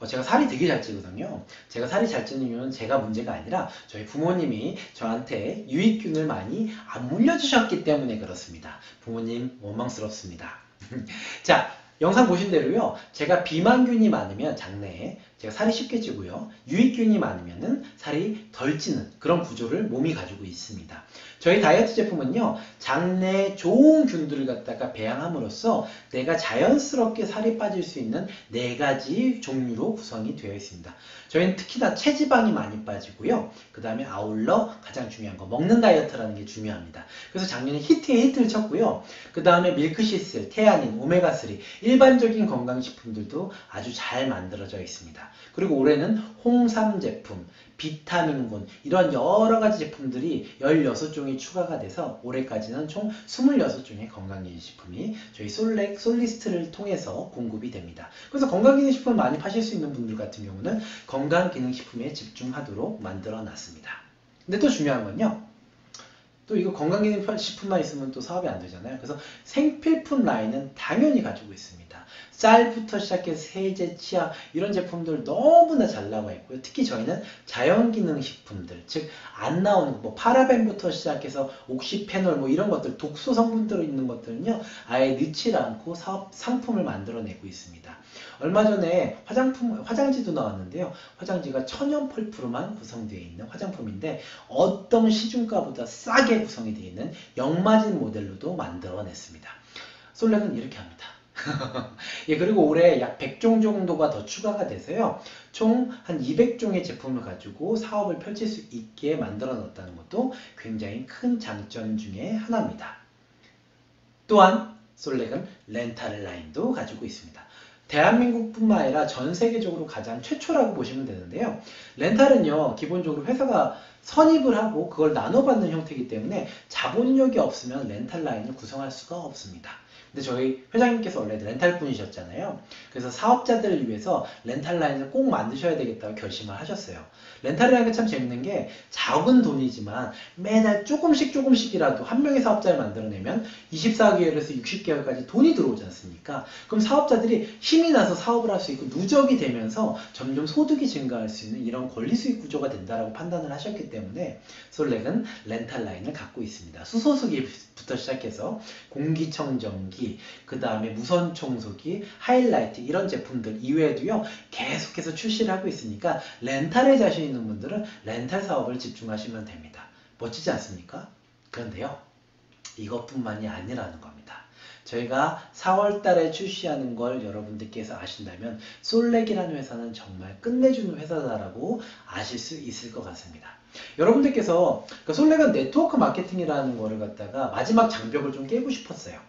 제가 살이 되게 잘 찌거든요. 제가 살이 잘 찌는 이유는 제가 문제가 아니라 저희 부모님이 저한테 유익균을 많이 안 물려주셨기 때문에 그렇습니다. 부모님 원망스럽습니다. 자, 영상 보신 대로요. 제가 비만균이 많으면 장내에 제가 살이 쉽게 찌고요. 유익균이 많으면 살이 덜 찌는 그런 구조를 몸이 가지고 있습니다. 저희 다이어트 제품은요. 장내에 좋은 균들을 갖다가 배양함으로써 내가 자연스럽게 살이 빠질 수 있는 4가지 종류로 구성이 되어 있습니다. 저희는 특히나 체지방이 많이 빠지고요. 그 다음에 아울러 가장 중요한 거 먹는 다이어트라는 게 중요합니다. 그래서 작년에 히트에 히트를 쳤고요. 그 다음에 밀크시슬, 테아닌, 오메가3 일반적인 건강식품들도 아주 잘 만들어져 있습니다. 그리고 올해는 홍삼 제품, 비타민군 이런 여러가지 제품들이 16종이 추가가 돼서 올해까지는 총 26종의 건강기능식품이 저희 솔리스트를 통해서 공급이 됩니다. 그래서 건강기능식품 많이 파실 수 있는 분들 같은 경우는 건강기능식품에 집중하도록 만들어 놨습니다. 근데 또 중요한 건요. 또 이거 건강기능식품만 있으면 또 사업이 안 되잖아요. 그래서 생필품 라인은 당연히 가지고 있습니다. 쌀부터 시작해서 세제, 치약 이런 제품들 너무나 잘 나와 있고요. 특히 저희는 자연기능식품들, 즉 안 나오는 뭐 파라벤부터 시작해서 옥시페놀 뭐 이런 것들 독소 성분 들어있는 것들은요. 아예 넣지 않고 상품을 만들어내고 있습니다. 얼마 전에 화장지도 나왔는데요. 화장지가 천연 펄프로만 구성되어 있는 화장품인데 어떤 시중가보다 싸게 구성이 되어 있는 역마진 모델로도 만들어냈습니다. 솔렉은 이렇게 합니다. 예, 그리고 올해 약 100종 정도가 더 추가가 돼서요. 총 한 200종의 제품을 가지고 사업을 펼칠 수 있게 만들어 놨다는 것도 굉장히 큰 장점 중에 하나입니다. 또한 솔렉은 렌탈 라인도 가지고 있습니다. 대한민국뿐만 아니라 전 세계적으로 가장 최초라고 보시면 되는데요. 렌탈은요, 기본적으로 회사가 선입을 하고 그걸 나눠받는 형태이기 때문에 자본력이 없으면 렌탈 라인을 구성할 수가 없습니다. 근데 저희 회장님께서 원래 렌탈 분이셨잖아요. 그래서 사업자들을 위해서 렌탈 라인을 꼭 만드셔야 되겠다고 결심을 하셨어요. 렌탈이라는 게 참 재밌는 게 적은 돈이지만 매달 조금씩이라도 한 명의 사업자를 만들어내면 24개월에서 60개월까지 돈이 들어오지 않습니까? 그럼 사업자들이 힘이 나서 사업을 할 수 있고 누적이 되면서 점점 소득이 증가할 수 있는 이런 권리수익 구조가 된다라고 판단을 하셨기 때문에 솔렉은 렌탈 라인을 갖고 있습니다. 수소수기부터 시작해서 공기청정기, 그 다음에 무선 청소기, 하이라이트 이런 제품들 이외에도요 계속해서 출시를 하고 있으니까 렌탈에 자신 있는 분들은 렌탈 사업을 집중하시면 됩니다. 멋지지 않습니까? 그런데요 이것뿐만이 아니라는 겁니다. 저희가 4월 달에 출시하는 걸 여러분들께서 아신다면 솔렉이라는 회사는 정말 끝내주는 회사다라고 아실 수 있을 것 같습니다. 여러분들께서 솔렉은 네트워크 마케팅이라는 거를 갖다가 마지막 장벽을 좀 깨고 싶었어요.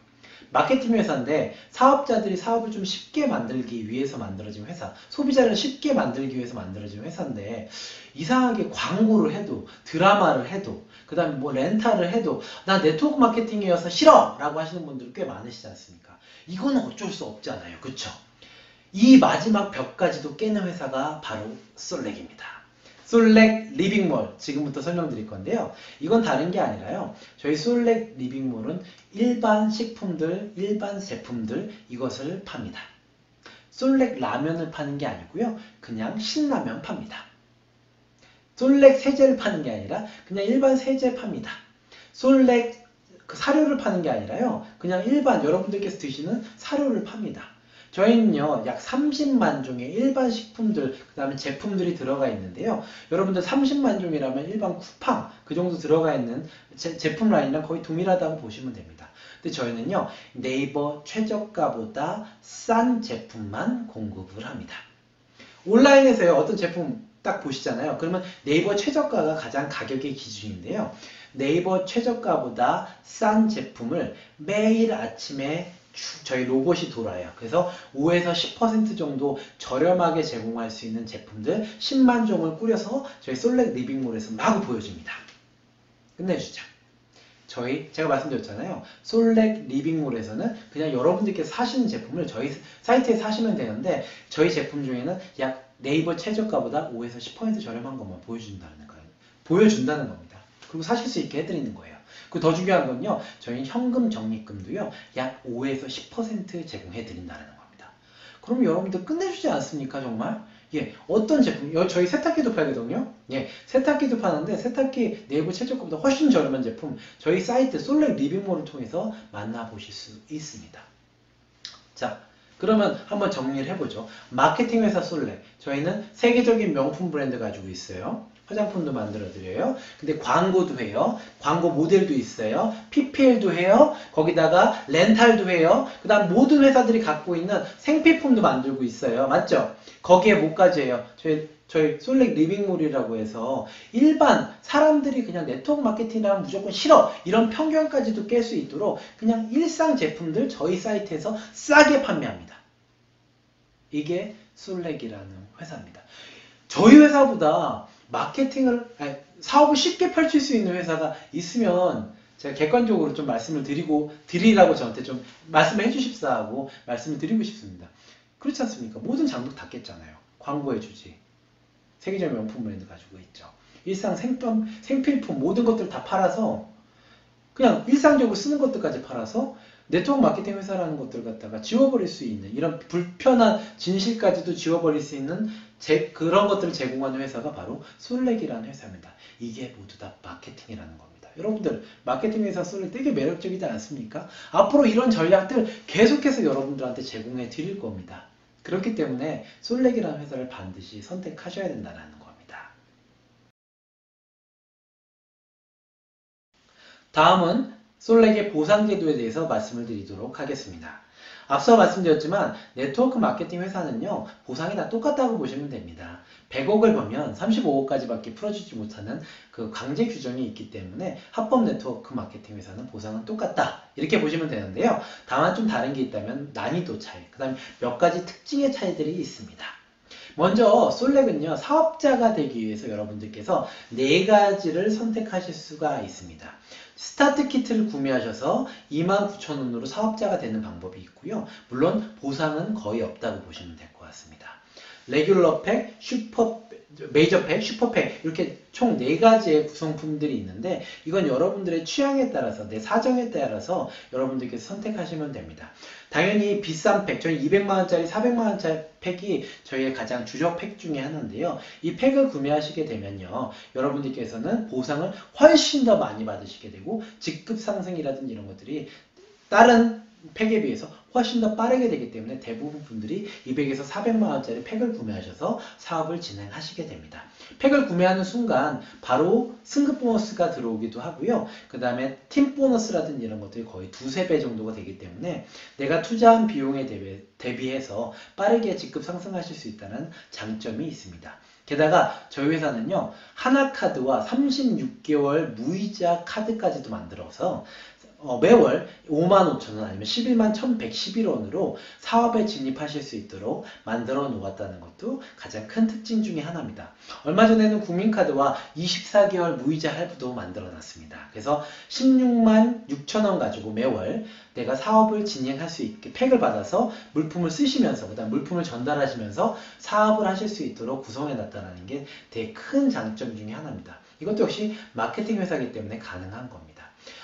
마케팅 회사인데 사업자들이 사업을 좀 쉽게 만들기 위해서 만들어진 회사, 소비자를 쉽게 만들기 위해서 만들어진 회사인데 이상하게 광고를 해도 드라마를 해도 그 다음에 뭐 렌탈을 해도 나 네트워크 마케팅이어서 싫어! 라고 하시는 분들 꽤 많으시지 않습니까? 이건 어쩔 수 없잖아요. 그쵸? 이 마지막 벽까지도 깨는 회사가 바로 솔렉입니다. 솔렉 리빙몰 지금부터 설명드릴 건데요. 이건 다른 게 아니라요. 저희 솔렉 리빙몰은 일반 식품들, 일반 제품들 이것을 팝니다. 솔렉 라면을 파는 게 아니고요. 그냥 신라면 팝니다. 솔렉 세제를 파는 게 아니라 그냥 일반 세제 팝니다. 솔렉 사료를 파는 게 아니라요. 그냥 일반 여러분들께서 드시는 사료를 팝니다. 저희는요 약 30만 종의 일반 식품들 그 다음에 제품들이 들어가 있는데요. 여러분들 30만 종이라면 일반 쿠팡 그 정도 들어가 있는 제품 라인이랑 거의 동일하다고 보시면 됩니다. 근데 저희는요, 네이버 최저가보다 싼 제품만 공급을 합니다. 온라인에서요, 어떤 제품 딱 보시잖아요. 그러면 네이버 최저가가 가장 가격의 기준인데요. 네이버 최저가보다 싼 제품을 매일 아침에 저희 로봇이 돌아요. 그래서 5에서 10% 정도 저렴하게 제공할 수 있는 제품들 10만 종을 꾸려서 저희 솔렉 리빙몰에서 마구 보여줍니다. 끝내주죠. 제가 말씀드렸잖아요. 솔렉 리빙몰에서는 그냥 여러분들께서 사시는 제품을 저희 사이트에 사시면 되는데, 저희 제품 중에는 약 네이버 최저가보다 5에서 10% 저렴한 것만 보여준다는 겁니다. 그리고 사실 수 있게 해드리는 거예요. 그리고 더 중요한 건요, 저희는 현금 적립금도요, 약 5에서 10% 제공해드린다는 겁니다. 그럼 여러분들 끝내주지 않습니까, 정말? 예, 어떤 제품, 저희 세탁기도 팔거든요. 예, 세탁기도 파는데, 세탁기 네이버 최저가보다 훨씬 저렴한 제품, 저희 사이트 솔렉 리빙몰을 통해서 만나보실 수 있습니다. 자, 그러면 한번 정리를 해보죠. 마케팅 회사 솔렉, 저희는 세계적인 명품 브랜드 가지고 있어요. 화장품도 만들어드려요. 근데 광고도 해요. 광고 모델도 있어요. PPL도 해요. 거기다가 렌탈도 해요. 그 다음 모든 회사들이 갖고 있는 생필품도 만들고 있어요. 맞죠? 거기에 뭐까지 해요? 저희 솔렉 리빙몰이라고 해서 일반 사람들이 그냥 네트워크 마케팅이라면 무조건 싫어, 이런 편견까지도 깰 수 있도록 그냥 일상 제품들 저희 사이트에서 싸게 판매합니다. 이게 솔렉이라는 회사입니다. 저희 회사보다 사업을 쉽게 펼칠 수 있는 회사가 있으면 제가 객관적으로 좀 말씀을 드리라고 저한테 좀 말씀을 해주십사 하고 말씀을 드리고 싶습니다. 그렇지 않습니까? 모든 장벽 닫겠잖아요. 광고해주지. 세계적인 명품 브랜드 가지고 있죠. 일상 생필품 모든 것들 다 팔아서, 그냥 일상적으로 쓰는 것들까지 팔아서 네트워크 마케팅 회사라는 것들 갖다가 지워버릴 수 있는, 이런 불편한 진실까지도 지워버릴 수 있는 그런 것들을 제공하는 회사가 바로 솔렉이라는 회사입니다. 이게 모두 다 마케팅이라는 겁니다. 여러분들, 마케팅 회사 솔렉 되게 매력적이지 않습니까? 앞으로 이런 전략들 계속해서 여러분들한테 제공해 드릴 겁니다. 그렇기 때문에 솔렉이라는 회사를 반드시 선택하셔야 된다는 겁니다. 다음은 솔렉의 보상제도에 대해서 말씀을 드리도록 하겠습니다. 앞서 말씀드렸지만 네트워크 마케팅 회사는요, 보상이 다 똑같다고 보시면 됩니다. 100억을 벌면 35억까지밖에 풀어주지 못하는 그 강제 규정이 있기 때문에 합법 네트워크 마케팅 회사는 보상은 똑같다, 이렇게 보시면 되는데요. 다만 좀 다른 게 있다면 난이도 차이, 그 다음에 몇 가지 특징의 차이들이 있습니다. 먼저 솔렉은요, 사업자가 되기 위해서 여러분들께서 4가지를 선택하실 수가 있습니다. 스타트 키트를 구매하셔서 29,000원으로 사업자가 되는 방법이 있고요. 물론 보상은 거의 없다고 보시면 될 것 같습니다. 레귤러 팩, 메이저 팩, 슈퍼 팩, 이렇게 총 4가지의 구성품들이 있는데, 이건 여러분들의 취향에 따라서, 내 사정에 따라서 여러분들께서 선택하시면 됩니다. 당연히 비싼 팩, 저희 200만원짜리, 400만원짜리 팩이 저희의 가장 주력 팩 중에 하나인데요. 이 팩을 구매하시게 되면요, 여러분들께서는 보상을 훨씬 더 많이 받으시게 되고, 직급 상승이라든지 이런 것들이 다른 팩에 비해서 훨씬 더 빠르게 되기 때문에 대부분 분들이 200에서 400만원짜리 팩을 구매하셔서 사업을 진행하시게 됩니다. 팩을 구매하는 순간 바로 승급 보너스가 들어오기도 하고요. 그 다음에 팀 보너스라든지 이런 것들이 거의 2~3배 정도가 되기 때문에 내가 투자한 비용에 대비해서 빠르게 직급 상승하실 수 있다는 장점이 있습니다. 게다가 저희 회사는요, 하나카드와 36개월 무이자 카드까지도 만들어서 매월 55,000원 아니면 111,111원으로 사업에 진입하실 수 있도록 만들어 놓았다는 것도 가장 큰 특징 중에 하나입니다. 얼마 전에는 국민카드와 24개월 무이자 할부도 만들어 놨습니다. 그래서 166,000원 가지고 매월 내가 사업을 진행할 수 있게 팩을 받아서 물품을 쓰시면서, 그 다음 물품을 전달하시면서 사업을 하실 수 있도록 구성해 놨다는 게 되게 큰 장점 중에 하나입니다. 이것도 역시 마케팅 회사이기 때문에 가능한 겁니다.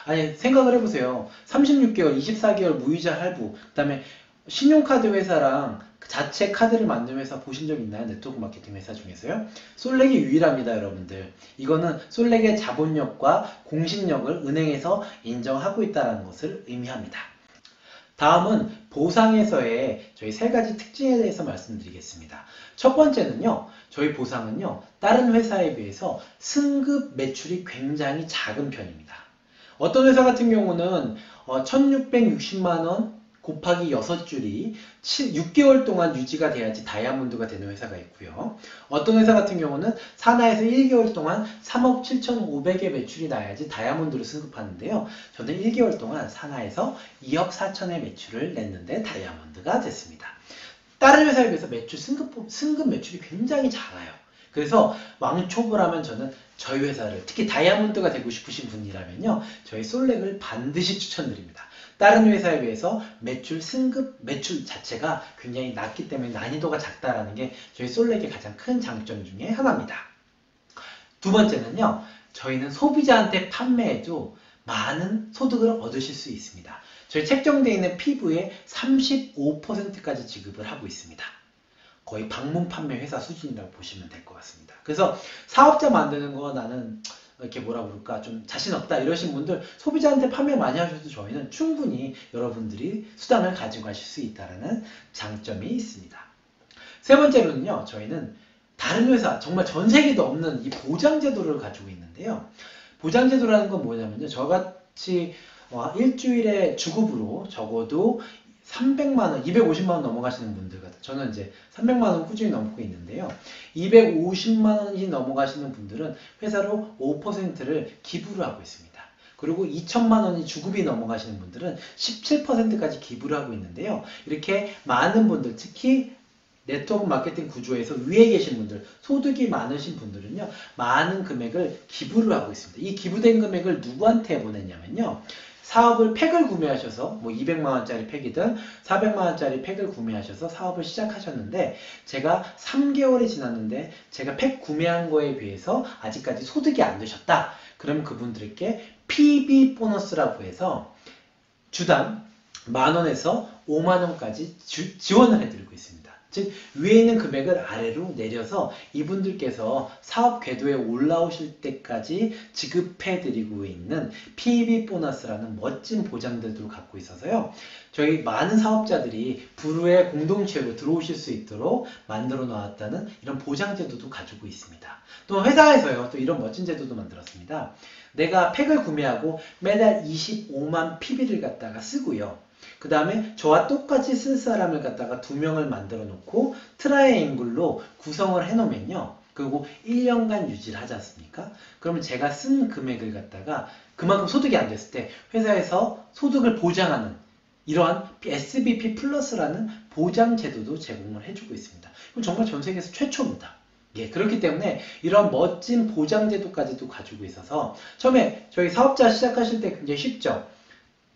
아니, 생각을 해보세요. 36개월, 24개월 무이자 할부, 그 다음에 신용카드 회사랑 자체 카드를 만드는 회사 보신 적 있나요? 네트워크 마케팅 회사 중에서요? 솔렉이 유일합니다, 여러분들. 이거는 솔렉의 자본력과 공신력을 은행에서 인정하고 있다는 것을 의미합니다. 다음은 보상에서의 저희 3가지 특징에 대해서 말씀드리겠습니다. 첫 번째는요, 저희 보상은요, 다른 회사에 비해서 승급 매출이 굉장히 작은 편입니다. 어떤 회사 같은 경우는 1660만 원 곱하기 6줄이 6개월 동안 유지가 돼야지 다이아몬드가 되는 회사가 있고요. 어떤 회사 같은 경우는 산하에서 1개월 동안 3억 7,500의 매출이 나야지 다이아몬드로 승급하는데요. 저는 1개월 동안 산하에서 2억 4천의 매출을 냈는데 다이아몬드가 됐습니다. 다른 회사에 비해서 매출 승급 매출이 굉장히 작아요. 그래서 왕초보라면 저는 저희 회사를, 특히 다이아몬드가 되고 싶으신 분이라면요, 저희 솔렉을 반드시 추천드립니다. 다른 회사에 비해서 매출 자체가 굉장히 낮기 때문에 난이도가 작다라는 게 저희 솔렉의 가장 큰 장점 중에 하나입니다. 두 번째는요, 저희는 소비자한테 판매해도 많은 소득을 얻으실 수 있습니다. 저희 책정되어 있는 PV의 35%까지 지급을 하고 있습니다. 거의 방문 판매 회사 수준이라고 보시면 될 것 같습니다. 그래서 사업자 만드는 거 나는 이렇게 뭐라 그럴까 좀 자신 없다 이러신 분들, 소비자한테 판매 많이 하셔도 저희는 충분히 여러분들이 수단을 가지고 가실 수 있다는 장점이 있습니다. 세 번째로는요, 저희는 다른 회사, 정말 전 세계도 없는 이 보장제도를 가지고 있는데요. 보장제도라는 건 뭐냐면요, 저같이 일주일에 주급으로 적어도 300만원, 250만원 넘어가시는 분들 같아요. 저는 이제 300만원 꾸준히 넘고 있는데요. 250만원이 넘어가시는 분들은 회사로 5%를 기부를 하고 있습니다. 그리고 2천만원이 주급이 넘어가시는 분들은 17%까지 기부를 하고 있는데요. 이렇게 많은 분들, 특히 네트워크 마케팅 구조에서 위에 계신 분들, 소득이 많으신 분들은요, 많은 금액을 기부를 하고 있습니다. 이 기부된 금액을 누구한테 보냈냐면요, 사업을 팩을 구매하셔서 뭐 200만원짜리 팩이든 400만원짜리 팩을 구매하셔서 사업을 시작하셨는데, 제가 3개월이 지났는데 제가 팩 구매한 거에 비해서 아직까지 소득이 안 되셨다. 그럼 그분들께 PB 보너스라고 해서 주당 만원에서 5만원까지 지원을 해드리고 있습니다. 즉 위에 있는 금액을 아래로 내려서 이분들께서 사업 궤도에 올라오실 때까지 지급해드리고 있는 PB 보너스라는 멋진 보장제도를 갖고 있어서요, 저희 많은 사업자들이 부르의 공동체로 들어오실 수 있도록 만들어 놨다는 이런 보장제도도 가지고 있습니다. 또 회사에서요, 또 이런 멋진 제도도 만들었습니다. 내가 팩을 구매하고 매달 25만 PB를 갖다가 쓰고요, 그 다음에 저와 똑같이 쓸 사람을 갖다가 2명을 만들어 놓고 트라이앵글로 구성을 해 놓으면요, 그리고 1년간 유지를 하지 않습니까? 그러면 제가 쓴 금액을 갖다가 그만큼 소득이 안 됐을 때 회사에서 소득을 보장하는 이러한 SBP 플러스라는 보장 제도도 제공을 해주고 있습니다. 그럼 정말 전 세계에서 최초입니다. 예, 그렇기 때문에 이런 멋진 보장 제도까지도 가지고 있어서 처음에 저희 사업자 시작하실 때 굉장히 쉽죠?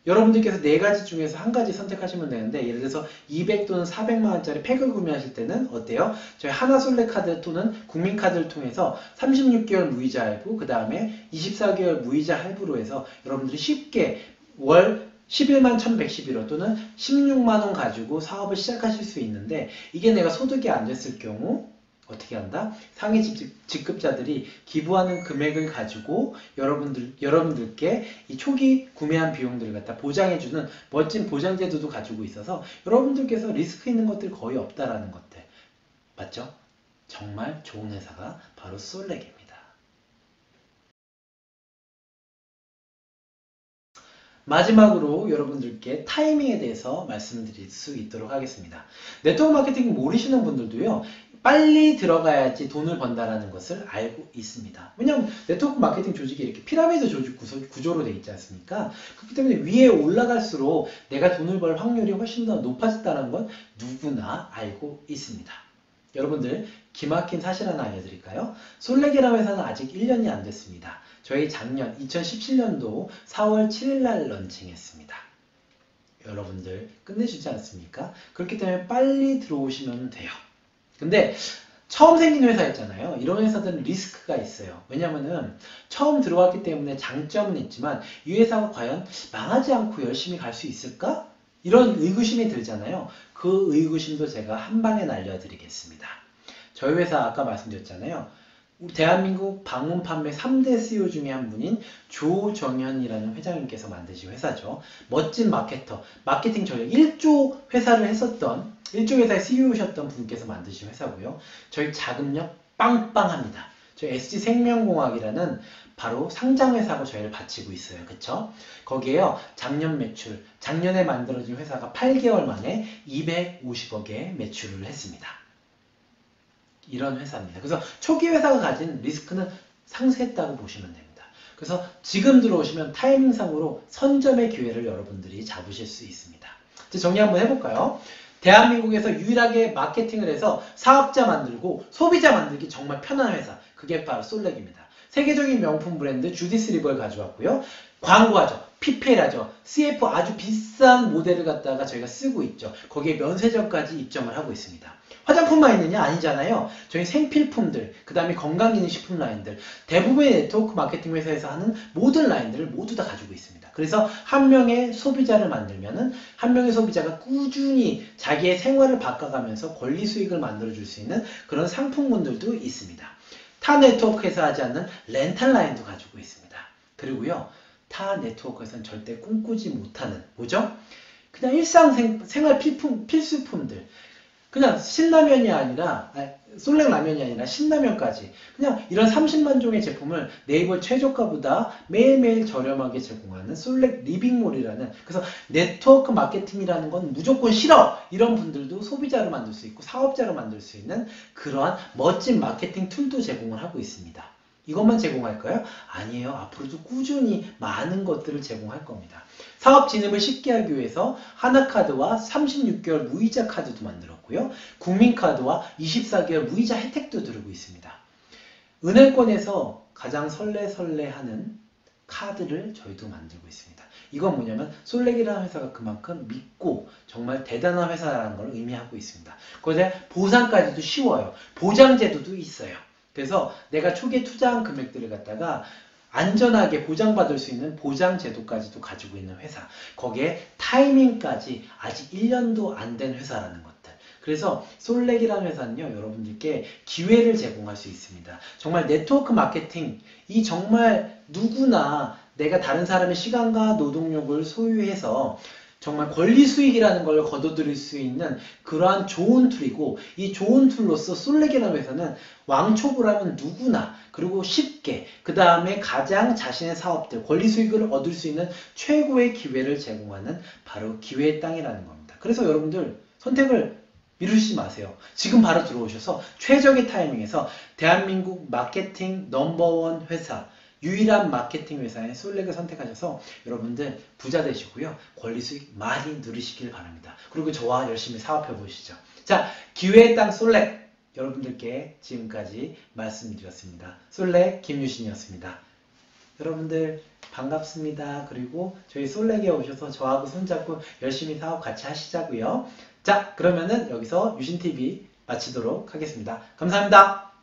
여러분들께서 4가지 중에서 한 가지 선택하시면 되는데, 예를 들어서 200 또는 400만원짜리 팩을 구매하실 때는 어때요? 저희 하나솔레카드 또는 국민카드를 통해서 36개월 무이자 할부, 그 다음에 24개월 무이자 할부로 해서 여러분들이 쉽게 월 11만 1111원 또는 16만원 가지고 사업을 시작하실 수 있는데, 이게 내가 소득이 안 됐을 경우 어떻게 한다? 상위 직급자들이 기부하는 금액을 가지고 여러분들께 이 초기 구매한 비용들을 갖다 보장해주는 멋진 보장제도도 가지고 있어서 여러분들께서 리스크 있는 것들 거의 없다라는 것들, 맞죠? 정말 좋은 회사가 바로 솔렉입니다. 마지막으로 여러분들께 타이밍에 대해서 말씀드릴 수 있도록 하겠습니다. 네트워크 마케팅 모르시는 분들도요, 빨리 들어가야지 돈을 번다라는 것을 알고 있습니다. 왜냐하면 네트워크 마케팅 조직이 이렇게 피라미드 조직 구조로 되어 있지 않습니까? 그렇기 때문에 위에 올라갈수록 내가 돈을 벌 확률이 훨씬 더 높아졌다는 건 누구나 알고 있습니다. 여러분들, 기막힌 사실 하나 알려드릴까요? 솔렉이라는 회사는 아직 1년이 안 됐습니다. 저희 작년 2017년도 4월 7일 날 런칭했습니다. 여러분들 끝내주지 않습니까? 그렇기 때문에 빨리 들어오시면 돼요. 근데 처음 생긴 회사였잖아요. 이런 회사들은 리스크가 있어요. 왜냐면은 처음 들어왔기 때문에 장점은 있지만 이 회사가 과연 망하지 않고 열심히 갈 수 있을까? 이런 의구심이 들잖아요. 그 의구심도 제가 한 방에 날려드리겠습니다. 저희 회사 아까 말씀드렸잖아요. 우리 대한민국 방문 판매 3대 CEO 중에 한 분인 조정현이라는 회장님께서 만드신 회사죠. 멋진 마케터, 마케팅 전략 1조 회사를 했었던 1조 회사의 CEO셨던 분께서 만드신 회사고요. 저희 자금력 빵빵합니다. 저희 SG생명공학이라는 바로 상장회사하고 저희를 바치고 있어요. 그쵸? 거기에요, 작년 매출, 작년에 만들어진 회사가 8개월 만에 250억의 매출을 했습니다. 이런 회사입니다. 그래서 초기 회사가 가진 리스크는 상쇄했다고 보시면 됩니다. 그래서 지금 들어오시면 타이밍상으로 선점의 기회를 여러분들이 잡으실 수 있습니다. 이제 정리 한번 해볼까요? 대한민국에서 유일하게 마케팅을 해서 사업자 만들고 소비자 만들기 정말 편한 회사, 그게 바로 솔렉입니다. 세계적인 명품 브랜드 주디스 리버를 가져왔고요. 광고하죠. PPL하죠. CF 아주 비싼 모델을 갖다가 저희가 쓰고 있죠. 거기에 면세점까지 입점을 하고 있습니다. 화장품만 있느냐? 아니잖아요. 저희 생필품들, 그 다음에 건강기능식품 라인들, 대부분의 네트워크 마케팅 회사에서 하는 모든 라인들을 모두 다 가지고 있습니다. 그래서 한 명의 소비자를 만들면은 한 명의 소비자가 꾸준히 자기의 생활을 바꿔가면서 권리 수익을 만들어줄 수 있는 그런 상품군들도 있습니다. 타 네트워크에서 하지 않는 렌탈 라인도 가지고 있습니다. 그리고요, 타 네트워크에서는 절대 꿈꾸지 못하는, 뭐죠? 그냥 생활 필수품들. 그냥 신라면이 아니라, 솔렉 라면이 아니라 신라면까지. 그냥 이런 30만 종의 제품을 네이버 최저가보다 매일매일 저렴하게 제공하는 솔렉 리빙몰이라는, 그래서 네트워크 마케팅이라는 건 무조건 싫어! 이런 분들도 소비자로 만들 수 있고 사업자로 만들 수 있는 그러한 멋진 마케팅 툴도 제공을 하고 있습니다. 이것만 제공할까요? 아니에요. 앞으로도 꾸준히 많은 것들을 제공할 겁니다. 사업 진입을 쉽게 하기 위해서 하나카드와 36개월 무이자 카드도 만들었고요. 국민카드와 24개월 무이자 혜택도 들고 있습니다. 은행권에서 가장 설레설레하는 카드를 저희도 만들고 있습니다. 이건 뭐냐면 솔렉이라는 회사가 그만큼 믿고 정말 대단한 회사라는 걸 의미하고 있습니다. 거기에 보상까지도 쉬워요. 보장제도도 있어요. 그래서 내가 초기에 투자한 금액들을 갖다가 안전하게 보장받을 수 있는 보장제도까지도 가지고 있는 회사. 거기에 타이밍까지 아직 1년도 안 된 회사라는 것들. 그래서 솔렉이라는 회사는요, 여러분들께 기회를 제공할 수 있습니다. 정말 네트워크 마케팅, 이 정말 누구나 내가 다른 사람의 시간과 노동력을 소유해서 정말 권리 수익이라는 걸 거둬들일 수 있는 그러한 좋은 툴이고, 이 좋은 툴로서 솔렉이라는 회사는 왕초보라면 누구나, 그리고 쉽게, 그 다음에 가장 자신의 사업들, 권리 수익을 얻을 수 있는 최고의 기회를 제공하는 바로 기회의 땅이라는 겁니다. 그래서 여러분들 선택을 미루지 마세요. 지금 바로 들어오셔서 최적의 타이밍에서 대한민국 마케팅 넘버원 회사, 유일한 마케팅 회사인 솔렉을 선택하셔서 여러분들 부자 되시고요. 권리 수익 많이 누리시길 바랍니다. 그리고 저와 열심히 사업해 보시죠. 자, 기회의 땅 솔렉, 여러분들께 지금까지 말씀드렸습니다. 솔렉 김유신이었습니다. 여러분들 반갑습니다. 그리고 저희 솔렉에 오셔서 저하고 손잡고 열심히 사업 같이 하시자고요. 자, 그러면은 여기서 유신TV 마치도록 하겠습니다. 감사합니다.